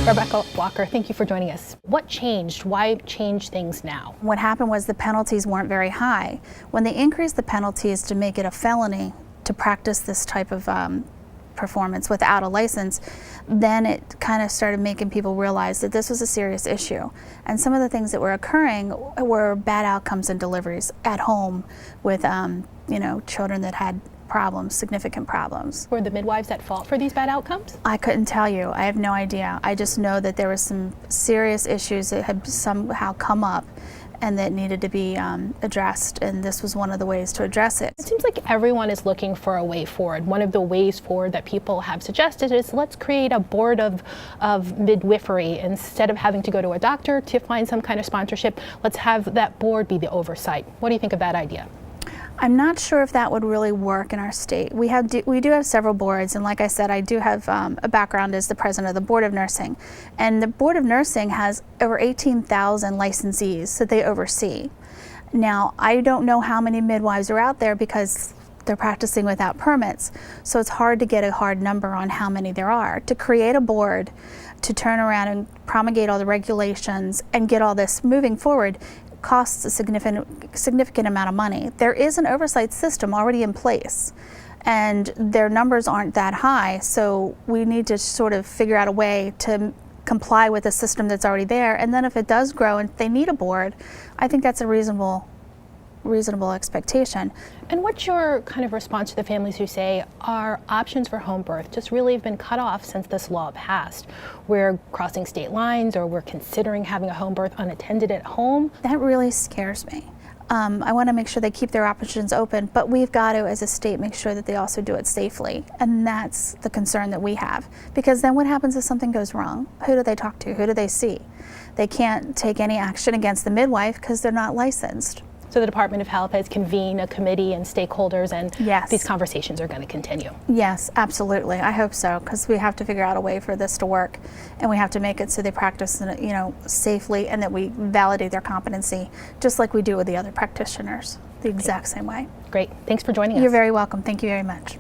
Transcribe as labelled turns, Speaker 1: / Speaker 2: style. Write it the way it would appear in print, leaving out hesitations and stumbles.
Speaker 1: Rebecca Walker, thank you for joining us. What changed? Why change things now?
Speaker 2: What happened was the penalties weren't very high. When they increased the penalties to make it a felony to practice this type of performance without a license, then it kind of started making people realize that this was a serious issue. And some of the things that were occurring were bad outcomes in deliveries at home with children that had problems, significant problems.
Speaker 1: Were the midwives at fault for these bad outcomes?
Speaker 2: I couldn't tell you. I have no idea. I just know that there were some serious issues that had somehow come up and that needed to be addressed, and this was one of the ways to address it.
Speaker 1: It seems like everyone is looking for a way forward. One of the ways forward that people have suggested is let's create a board of midwifery. Instead of having to go to a doctor to find some kind of sponsorship, let's have that board be the oversight. What do you think of that idea?
Speaker 2: I'm not sure if that would really work in our state. We do have several boards, and like I said, I do have a background as the president of the Board of Nursing. And the Board of Nursing has over 18,000 licensees that they oversee. Now, I don't know how many midwives are out there because they're practicing without permits, so it's hard to get a hard number on how many there are. To create a board, to turn around and promulgate all the regulations and get all this moving forward costs a significant amount of money. There is an oversight system already in place, and their numbers aren't that high, so we need to sort of figure out a way to comply with the system that's already there. And then if it does grow and they need a board, I think that's a reasonable expectation.
Speaker 1: And what's your kind of response to the families who say our options for home birth just really have been cut off since this law passed? We're crossing state lines, or we're considering having a home birth unattended at home.
Speaker 2: That really scares me. I want to make sure they keep their options open, but we've got to, as a state, make sure that they also do it safely. And that's the concern that we have. Because then what happens if something goes wrong? Who do they talk to? Who do they see? They can't take any action against the midwife because they're not licensed.
Speaker 1: So the Department of Health has convened a committee and stakeholders, and
Speaker 2: yes,
Speaker 1: these conversations are going to continue.
Speaker 2: Yes, absolutely. I hope so, because we have to figure out a way for this to work, and we have to make it so they practice, safely, and that we validate their competency, just like we do with the other practitioners, the exact same way.
Speaker 1: Great. Thanks for joining us.
Speaker 2: You're very welcome. Thank you very much.